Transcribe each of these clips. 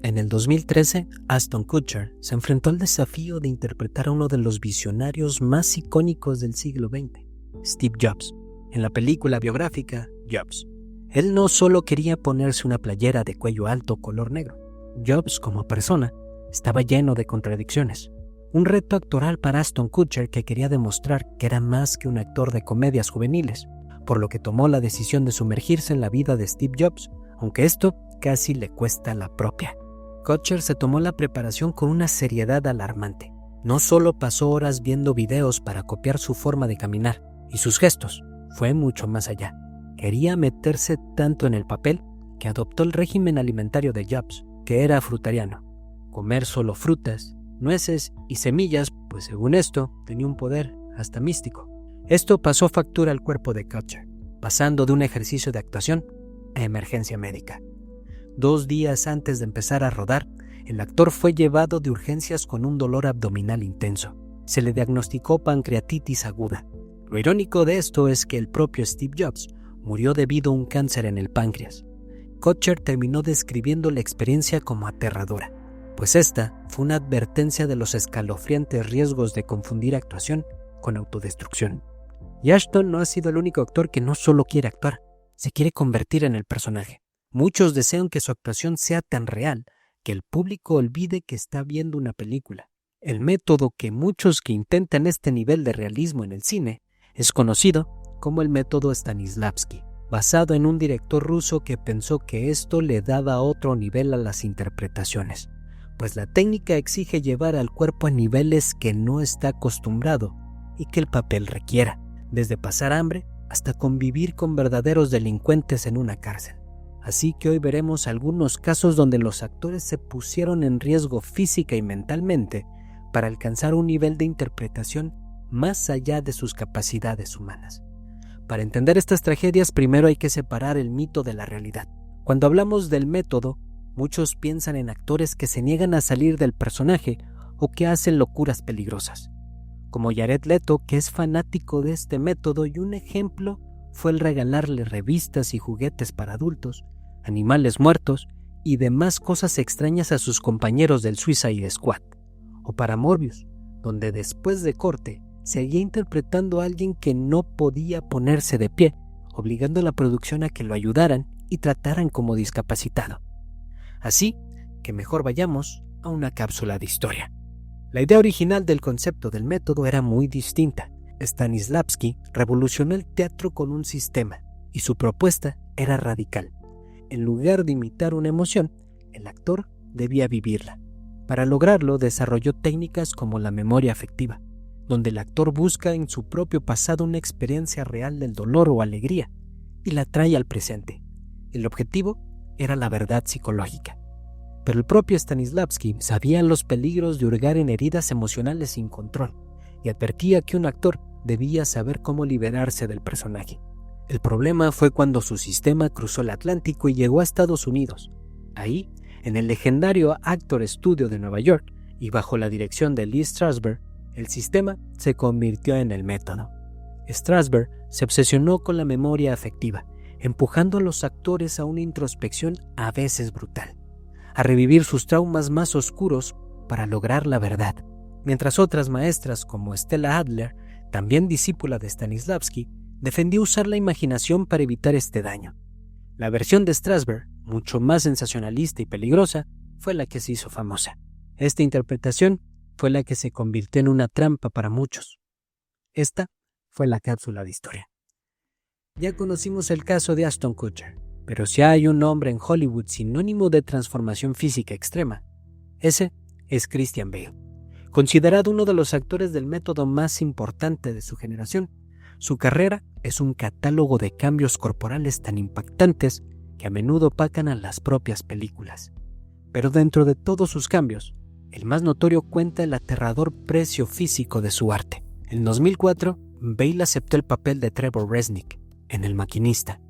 En el 2013, Ashton Kutcher se enfrentó al desafío de interpretar a uno de los visionarios más icónicos del siglo XX, Steve Jobs, en la película biográfica Jobs. Él no solo quería ponerse una playera de cuello alto color negro. Jobs, como persona, estaba lleno de contradicciones. Un reto actoral para Ashton Kutcher que quería demostrar que era más que un actor de comedias juveniles, por lo que tomó la decisión de sumergirse en la vida de Steve Jobs, aunque esto casi le cuesta la propia. Kutcher se tomó la preparación con una seriedad alarmante. No solo pasó horas viendo videos para copiar su forma de caminar y sus gestos, fue mucho más allá. Quería meterse tanto en el papel que adoptó el régimen alimentario de Jobs, que era frutariano. Comer solo frutas, nueces y semillas, pues según esto, tenía un poder hasta místico. Esto pasó factura al cuerpo de Kutcher, pasando de un ejercicio de actuación a emergencia médica. 2 días antes de empezar a rodar, el actor fue llevado de urgencias con un dolor abdominal intenso. Se le diagnosticó pancreatitis aguda. Lo irónico de esto es que el propio Steve Jobs murió debido a un cáncer en el páncreas. Kutcher terminó describiendo la experiencia como aterradora, pues esta fue una advertencia de los escalofriantes riesgos de confundir actuación con autodestrucción. Y Ashton no ha sido el único actor que no solo quiere actuar, se quiere convertir en el personaje. Muchos desean que su actuación sea tan real que el público olvide que está viendo una película. El método que muchos que intentan este nivel de realismo en el cine es conocido como el método Stanislavski, basado en un director ruso que pensó que esto le daba otro nivel a las interpretaciones, pues la técnica exige llevar al cuerpo a niveles que no está acostumbrado y que el papel requiera, desde pasar hambre hasta convivir con verdaderos delincuentes en una cárcel. Así que hoy veremos algunos casos donde los actores se pusieron en riesgo física y mentalmente para alcanzar un nivel de interpretación más allá de sus capacidades humanas. Para entender estas tragedias, primero hay que separar el mito de la realidad. Cuando hablamos del método, muchos piensan en actores que se niegan a salir del personaje o que hacen locuras peligrosas, como Jared Leto, que es fanático de este método, y un ejemplo fue el regalarle revistas y juguetes para adultos, animales muertos y demás cosas extrañas a sus compañeros del Suicide Squad. O para Morbius, donde después de corte seguía interpretando a alguien que no podía ponerse de pie, obligando a la producción a que lo ayudaran y trataran como discapacitado. Así que mejor vayamos a una cápsula de historia. La idea original del concepto del método era muy distinta. Stanislavski revolucionó el teatro con un sistema y su propuesta era radical. En lugar de imitar una emoción, el actor debía vivirla. Para lograrlo, desarrolló técnicas como la memoria afectiva, donde el actor busca en su propio pasado una experiencia real del dolor o alegría y la trae al presente. El objetivo era la verdad psicológica. Pero el propio Stanislavski sabía los peligros de hurgar en heridas emocionales sin control y advertía que un actor debía saber cómo liberarse del personaje. El problema fue cuando su sistema cruzó el Atlántico y llegó a Estados Unidos. Ahí, en el legendario Actor Studio de Nueva York y bajo la dirección de Lee Strasberg, el sistema se convirtió en el método. Strasberg se obsesionó con la memoria afectiva, empujando a los actores a una introspección a veces brutal, a revivir sus traumas más oscuros para lograr la verdad. Mientras otras maestras como Stella Adler, también discípula de Stanislavski, defendió usar la imaginación para evitar este daño. La versión de Strasberg, mucho más sensacionalista y peligrosa, fue la que se hizo famosa. Esta interpretación fue la que se convirtió en una trampa para muchos. Esta fue la cápsula de historia. Ya conocimos el caso de Ashton Kutcher, pero si hay un hombre en Hollywood sinónimo de transformación física extrema, ese es Christian Bale. Considerado uno de los actores del método más importante de su generación, su carrera es un catálogo de cambios corporales tan impactantes que a menudo opacan a las propias películas. Pero dentro de todos sus cambios, el más notorio cuenta el aterrador precio físico de su arte. En 2004, Bale aceptó el papel de Trevor Resnick en El Maquinista.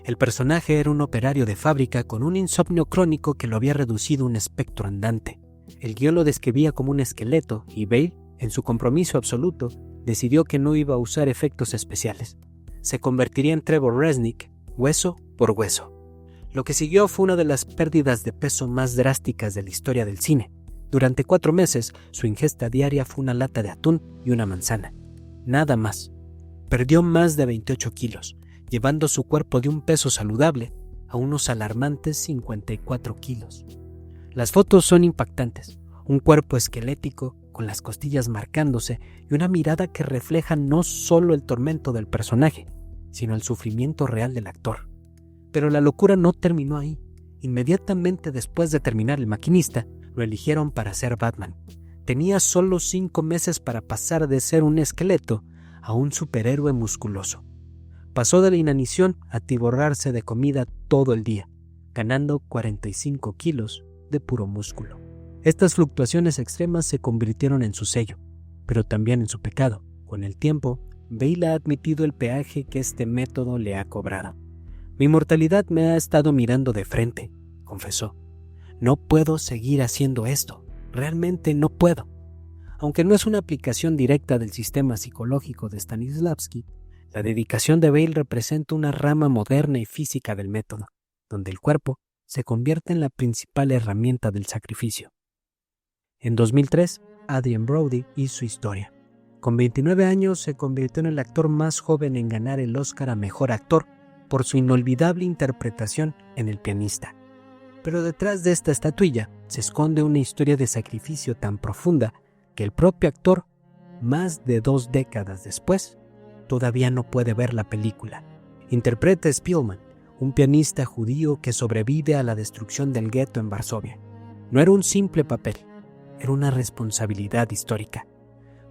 El personaje era un operario de fábrica con un insomnio crónico que lo había reducido a un espectro andante. El guión lo describía como un esqueleto y Bale, en su compromiso absoluto, decidió que no iba a usar efectos especiales. Se convertiría en Trevor Resnick, hueso por hueso. Lo que siguió fue una de las pérdidas de peso más drásticas de la historia del cine. Durante 4 meses, su ingesta diaria fue una lata de atún y una manzana. Nada más. Perdió más de 28 kilos, llevando su cuerpo de un peso saludable a unos alarmantes 54 kilos. Las fotos son impactantes. Un cuerpo esquelético, con las costillas marcándose y una mirada que refleja no solo el tormento del personaje, sino el sufrimiento real del actor. Pero la locura no terminó ahí. Inmediatamente después de terminar El Maquinista, lo eligieron para ser Batman. Tenía solo 5 meses para pasar de ser un esqueleto a un superhéroe musculoso. Pasó de la inanición a atiborrarse de comida todo el día, ganando 45 kilos de puro músculo. Estas fluctuaciones extremas se convirtieron en su sello, pero también en su pecado. Con el tiempo, Bale ha admitido el peaje que este método le ha cobrado. Mi mortalidad me ha estado mirando de frente, confesó. No puedo seguir haciendo esto. Realmente no puedo. Aunque no es una aplicación directa del sistema psicológico de Stanislavski, la dedicación de Bale representa una rama moderna y física del método, donde el cuerpo se convierte en la principal herramienta del sacrificio. En 2003, Adrien Brody hizo historia. Con 29 años se convirtió en el actor más joven en ganar el Oscar a Mejor Actor por su inolvidable interpretación en El Pianista. Pero detrás de esta estatuilla se esconde una historia de sacrificio tan profunda que el propio actor, más de 2 décadas después, todavía no puede ver la película. Interpreta a Spielman, un pianista judío que sobrevive a la destrucción del gueto en Varsovia. No era un simple papel, era una responsabilidad histórica.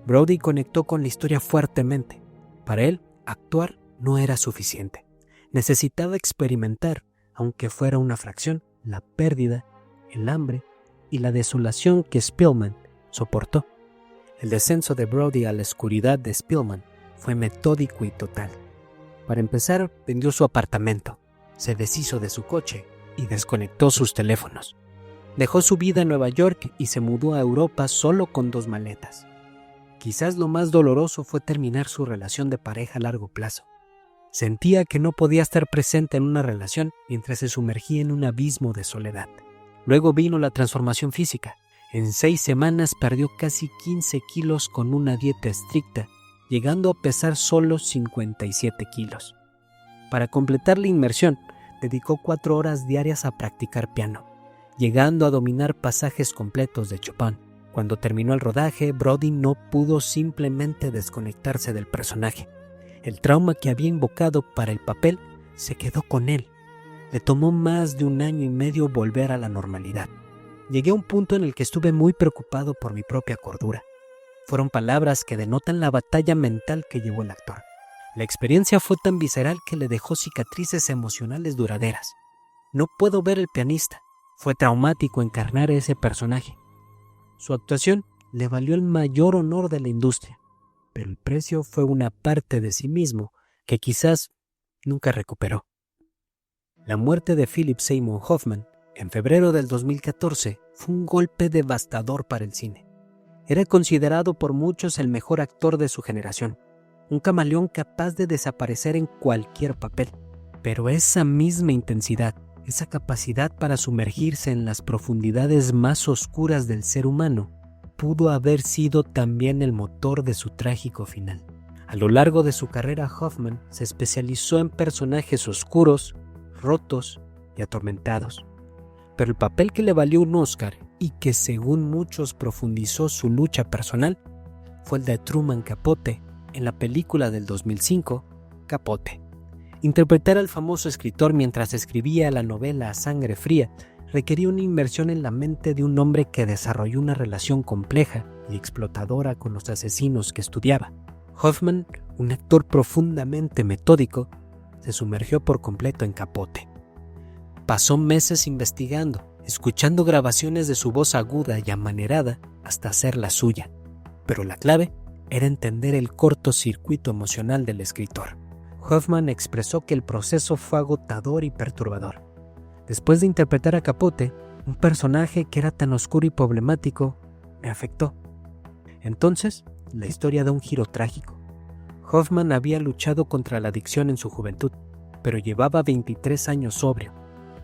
Brody conectó con la historia fuertemente. Para él, actuar no era suficiente. Necesitaba experimentar, aunque fuera una fracción, la pérdida, el hambre y la desolación que Spielman soportó. El descenso de Brody a la oscuridad de Spielman fue metódico y total. Para empezar, vendió su apartamento, se deshizo de su coche y desconectó sus teléfonos. Dejó su vida en Nueva York y se mudó a Europa solo con 2 maletas. Quizás lo más doloroso fue terminar su relación de pareja a largo plazo. Sentía que no podía estar presente en una relación mientras se sumergía en un abismo de soledad. Luego vino la transformación física. En 6 semanas perdió casi 15 kilos con una dieta estricta, llegando a pesar solo 57 kilos. Para completar la inmersión, dedicó 4 horas diarias a practicar piano, llegando a dominar pasajes completos de Chopin. Cuando terminó el rodaje, Brody no pudo simplemente desconectarse del personaje. El trauma que había invocado para el papel se quedó con él. Le tomó más de 1 año y medio volver a la normalidad. Llegué a un punto en el que estuve muy preocupado por mi propia cordura. Fueron palabras que denotan la batalla mental que llevó el actor. La experiencia fue tan visceral que le dejó cicatrices emocionales duraderas. No puedo ver El Pianista. Fue traumático encarnar a ese personaje. Su actuación le valió el mayor honor de la industria, pero el precio fue una parte de sí mismo que quizás nunca recuperó. La muerte de Philip Seymour Hoffman en febrero del 2014 fue un golpe devastador para el cine. Era considerado por muchos el mejor actor de su generación, un camaleón capaz de desaparecer en cualquier papel. Pero esa misma intensidad, esa capacidad para sumergirse en las profundidades más oscuras del ser humano, pudo haber sido también el motor de su trágico final. A lo largo de su carrera, Hoffman se especializó en personajes oscuros, rotos y atormentados. Pero el papel que le valió un Oscar y que según muchos profundizó su lucha personal fue el de Truman Capote en la película del 2005, Capote. Interpretar al famoso escritor mientras escribía la novela A Sangre Fría requería una inmersión en la mente de un hombre que desarrolló una relación compleja y explotadora con los asesinos que estudiaba. Hoffman, un actor profundamente metódico, se sumergió por completo en Capote. Pasó meses investigando, escuchando grabaciones de su voz aguda y amanerada hasta hacerla suya. Pero la clave era entender el cortocircuito emocional del escritor. Hoffman expresó que el proceso fue agotador y perturbador. Después de interpretar a Capote, un personaje que era tan oscuro y problemático, me afectó. Entonces, la historia da un giro trágico. Hoffman había luchado contra la adicción en su juventud, pero llevaba 23 años sobrio.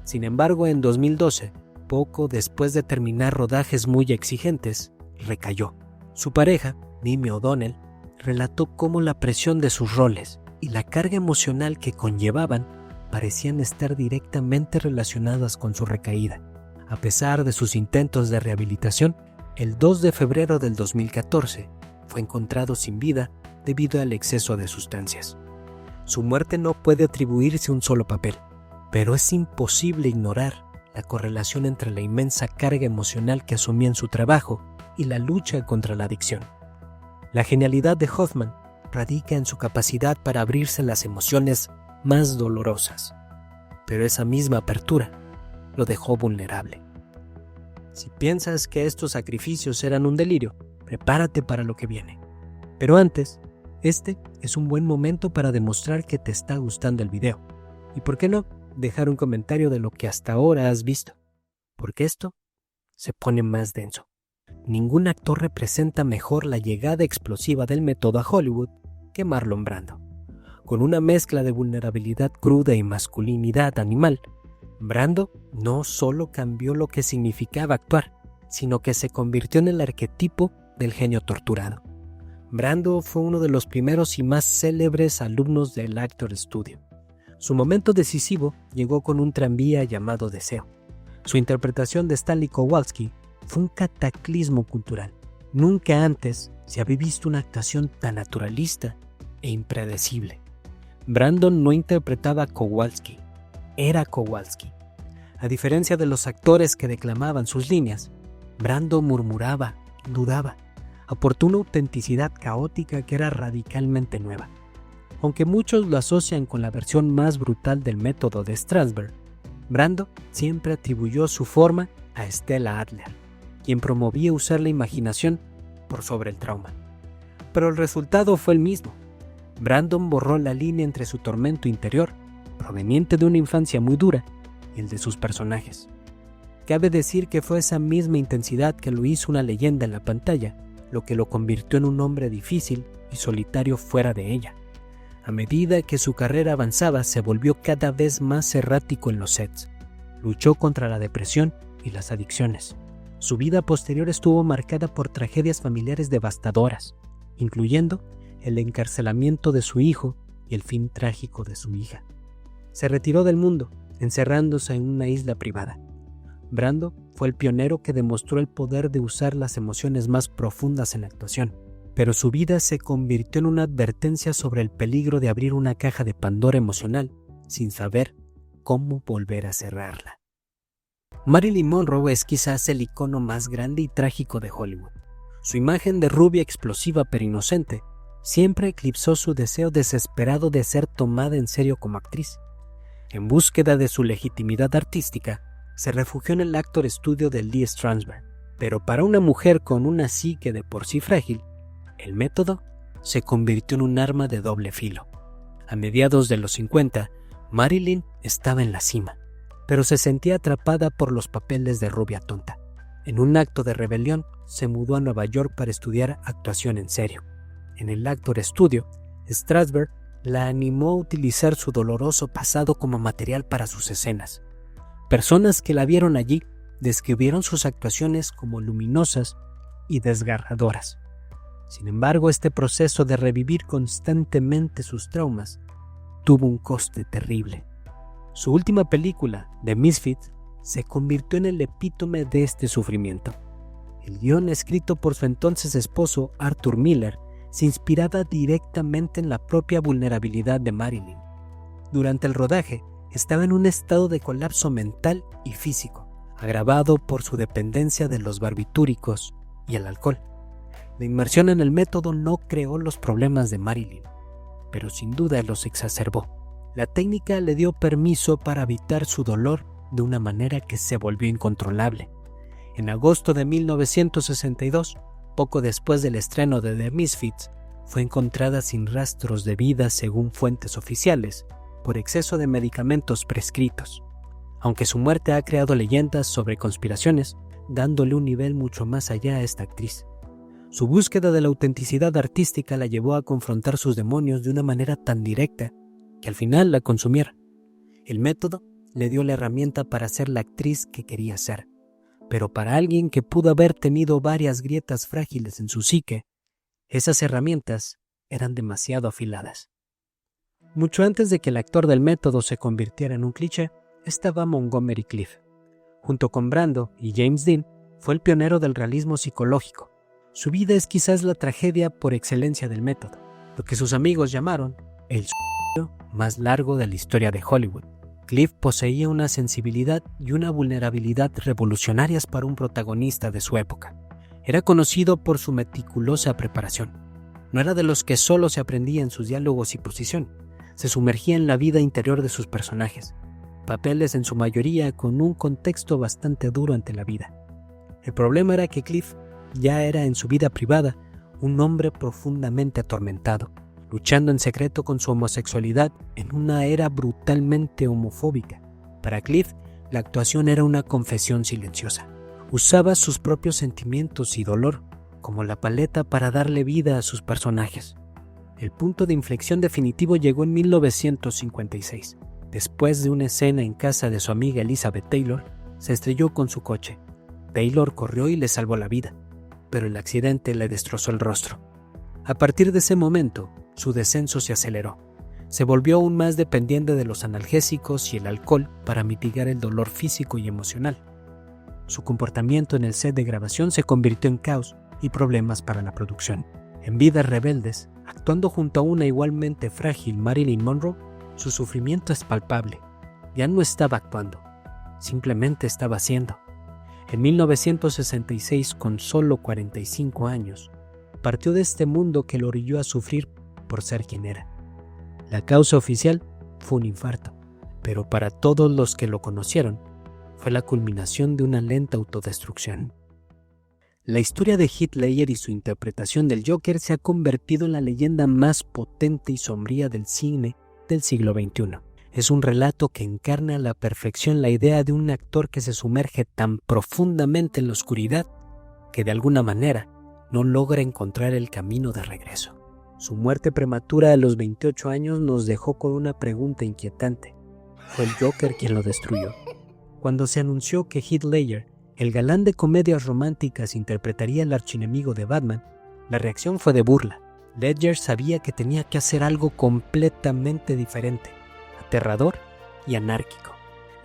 Sin embargo, en 2012, poco después de terminar rodajes muy exigentes, recayó. Su pareja, Mimi O'Donnell, relató cómo la presión de sus roles y la carga emocional que conllevaban parecían estar directamente relacionadas con su recaída. A pesar de sus intentos de rehabilitación, el 2 de febrero del 2014 fue encontrado sin vida debido al exceso de sustancias. Su muerte no puede atribuirse a un solo papel, pero es imposible ignorar la correlación entre la inmensa carga emocional que asumía en su trabajo y la lucha contra la adicción. La genialidad de Hoffman radica en su capacidad para abrirse a las emociones más dolorosas, pero esa misma apertura lo dejó vulnerable. Si piensas que estos sacrificios eran un delirio, prepárate para lo que viene. Pero antes, este es un buen momento para demostrar que te está gustando el video. Y por qué no, dejar un comentario de lo que hasta ahora has visto, porque esto se pone más denso. Ningún actor representa mejor la llegada explosiva del método a Hollywood que Marlon Brando. Con una mezcla de vulnerabilidad cruda y masculinidad animal, Brando no solo cambió lo que significaba actuar, sino que se convirtió en el arquetipo del genio torturado. Brando fue uno de los primeros y más célebres alumnos del Actor Studio. Su momento decisivo llegó con un tranvía llamado Deseo. Su interpretación de Stanley Kowalski fue un cataclismo cultural. Nunca antes se había visto una actuación tan naturalista e impredecible. Brandon no interpretaba a Kowalski, era Kowalski. A diferencia de los actores que declamaban sus líneas, Brando murmuraba, dudaba, aportó una autenticidad caótica que era radicalmente nueva. Aunque muchos lo asocian con la versión más brutal del método de Strasberg, Brando siempre atribuyó su forma a Stella Adler, quien promovía usar la imaginación por sobre el trauma. Pero el resultado fue el mismo. Brandon borró la línea entre su tormento interior, proveniente de una infancia muy dura, y el de sus personajes. Cabe decir que fue esa misma intensidad que lo hizo una leyenda en la pantalla, lo que lo convirtió en un hombre difícil y solitario fuera de ella. A medida que su carrera avanzaba, se volvió cada vez más errático en los sets. Luchó contra la depresión y las adicciones. Su vida posterior estuvo marcada por tragedias familiares devastadoras, incluyendo el encarcelamiento de su hijo y el fin trágico de su hija. Se retiró del mundo, encerrándose en una isla privada. Brando fue el pionero que demostró el poder de usar las emociones más profundas en la actuación, pero su vida se convirtió en una advertencia sobre el peligro de abrir una caja de Pandora emocional sin saber cómo volver a cerrarla. Marilyn Monroe es quizás el icono más grande y trágico de Hollywood. Su imagen de rubia explosiva pero inocente siempre eclipsó su deseo desesperado de ser tomada en serio como actriz. En búsqueda de su legitimidad artística, se refugió en el Actor Studio de Lee Strasberg. Pero para una mujer con una psique de por sí frágil, el método se convirtió en un arma de doble filo. A mediados de los 50, Marilyn estaba en la cima, pero se sentía atrapada por los papeles de rubia tonta. En un acto de rebelión, se mudó a Nueva York para estudiar actuación en serio. En el Actor Studio, Strasberg la animó a utilizar su doloroso pasado como material para sus escenas. Personas que la vieron allí describieron sus actuaciones como luminosas y desgarradoras. Sin embargo, este proceso de revivir constantemente sus traumas tuvo un coste terrible. Su última película, The Misfits, se convirtió en el epítome de este sufrimiento. El guión, escrito por su entonces esposo Arthur Miller, se inspiraba directamente en la propia vulnerabilidad de Marilyn. Durante el rodaje, estaba en un estado de colapso mental y físico, agravado por su dependencia de los barbitúricos y el alcohol. La inmersión en el método no creó los problemas de Marilyn, pero sin duda los exacerbó. La técnica le dio permiso para evitar su dolor de una manera que se volvió incontrolable. En agosto de 1962, poco después del estreno de The Misfits, fue encontrada sin rastros de vida según fuentes oficiales, por exceso de medicamentos prescritos. Aunque su muerte ha creado leyendas sobre conspiraciones, dándole un nivel mucho más allá a esta actriz. Su búsqueda de la autenticidad artística la llevó a confrontar sus demonios de una manera tan directa que al final la consumiera. El método le dio la herramienta para ser la actriz que quería ser. Pero para alguien que pudo haber tenido varias grietas frágiles en su psique, esas herramientas eran demasiado afiladas. Mucho antes de que el actor del método se convirtiera en un cliché, estaba Montgomery Clift. Junto con Brando y James Dean, fue el pionero del realismo psicológico. Su vida es quizás la tragedia por excelencia del método, lo que sus amigos llamaron el suicidio más largo de la historia de Hollywood. Clift poseía una sensibilidad y una vulnerabilidad revolucionarias para un protagonista de su época. Era conocido por su meticulosa preparación. No era de los que solo se aprendía en sus diálogos y posición. Se sumergía en la vida interior de sus personajes, papeles en su mayoría con un contexto bastante duro ante la vida. El problema era que Clift ya era en su vida privada un hombre profundamente atormentado, luchando en secreto con su homosexualidad en una era brutalmente homofóbica. Para Clift, la actuación era una confesión silenciosa. Usaba sus propios sentimientos y dolor como la paleta para darle vida a sus personajes. El punto de inflexión definitivo llegó en 1956. Después de una escena en casa de su amiga Elizabeth Taylor, se estrelló con su coche. Taylor corrió y le salvó la vida, pero el accidente le destrozó el rostro. A partir de ese momento, su descenso se aceleró. Se volvió aún más dependiente de los analgésicos y el alcohol para mitigar el dolor físico y emocional. Su comportamiento en el set de grabación se convirtió en caos y problemas para la producción. En Vidas Rebeldes, actuando junto a una igualmente frágil Marilyn Monroe, su sufrimiento es palpable. Ya no estaba actuando, simplemente estaba haciendo. En 1966, con solo 45 años, partió de este mundo que lo orilló a sufrir por ser quien era. La causa oficial fue un infarto, pero para todos los que lo conocieron, fue la culminación de una lenta autodestrucción. La historia de Heath Ledger y su interpretación del Joker se ha convertido en la leyenda más potente y sombría del cine del siglo XXI. Es un relato que encarna a la perfección la idea de un actor que se sumerge tan profundamente en la oscuridad que de alguna manera no logra encontrar el camino de regreso. Su muerte prematura a los 28 años nos dejó con una pregunta inquietante. ¿Fue el Joker quien lo destruyó? Cuando se anunció que Heath Ledger, el galán de comedias románticas, interpretaría al archienemigo de Batman, la reacción fue de burla. Ledger sabía que tenía que hacer algo completamente diferente, aterrador y anárquico.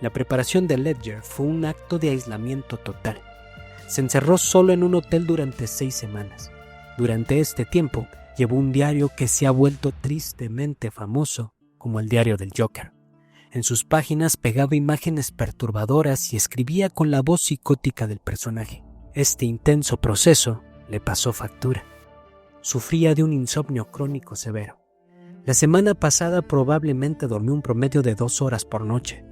La preparación de Ledger fue un acto de aislamiento total. Se encerró solo en un hotel durante 6 semanas. Durante este tiempo, llevó un diario que se ha vuelto tristemente famoso como el diario del Joker. En sus páginas pegaba imágenes perturbadoras y escribía con la voz psicótica del personaje. Este intenso proceso le pasó factura. Sufría de un insomnio crónico severo. La semana pasada probablemente dormí un promedio de 2 horas por noche.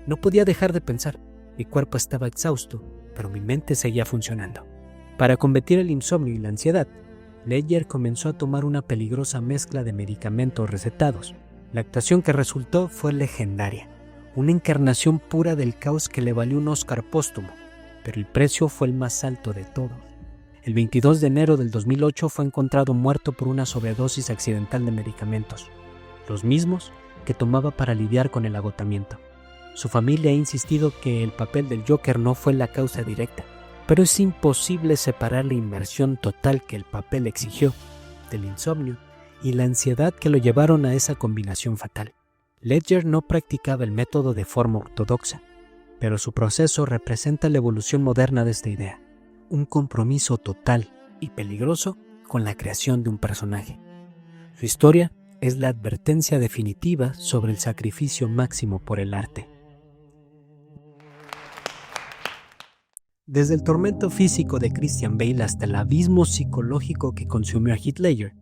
No podía dejar de pensar. Mi cuerpo estaba exhausto, pero mi mente seguía funcionando. Para combatir el insomnio y la ansiedad, Ledger comenzó a tomar una peligrosa mezcla de medicamentos recetados. La actuación que resultó fue legendaria, una encarnación pura del caos que le valió un Oscar póstumo, pero el precio fue el más alto de todos. El 22 de enero del 2008 fue encontrado muerto por una sobredosis accidental de medicamentos, los mismos que tomaba para lidiar con el agotamiento. Su familia ha insistido que el papel del Joker no fue la causa directa, pero es imposible separar la inmersión total que el papel exigió del insomnio y la ansiedad que lo llevaron a esa combinación fatal. Ledger no practicaba el método de forma ortodoxa, pero su proceso representa la evolución moderna de esta idea, un compromiso total y peligroso con la creación de un personaje. Su historia es la advertencia definitiva sobre el sacrificio máximo por el arte. Desde el tormento físico de Christian Bale hasta el abismo psicológico que consumió a Heath Ledger,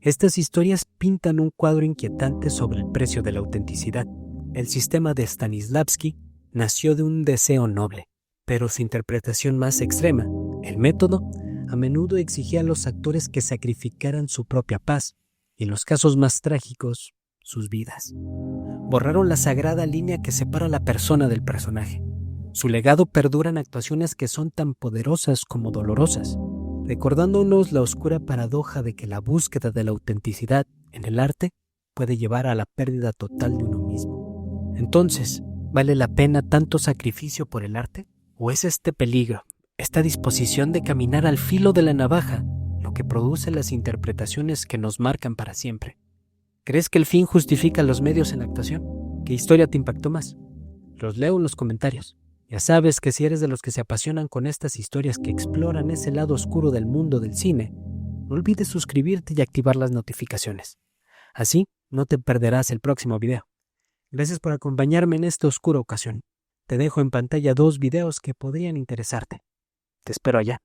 estas historias pintan un cuadro inquietante sobre el precio de la autenticidad. El sistema de Stanislavski nació de un deseo noble, pero su interpretación más extrema, el método, a menudo exigía a los actores que sacrificaran su propia paz y, en los casos más trágicos, sus vidas. Borraron la sagrada línea que separa a la persona del personaje. Su legado perdura en actuaciones que son tan poderosas como dolorosas, recordándonos la oscura paradoja de que la búsqueda de la autenticidad en el arte puede llevar a la pérdida total de uno mismo. Entonces, ¿Vale la pena tanto sacrificio por el arte? ¿O es este peligro, esta disposición de caminar al filo de la navaja, lo que produce las interpretaciones que nos marcan para siempre? ¿Crees que el fin justifica los medios en la actuación? ¿Qué historia te impactó más? Los leo en los comentarios. Ya sabes que si eres de los que se apasionan con estas historias que exploran ese lado oscuro del mundo del cine, no olvides suscribirte y activar las notificaciones. Así no te perderás el próximo video. Gracias por acompañarme en esta oscura ocasión. Te dejo en pantalla 2 videos que podrían interesarte. Te espero allá.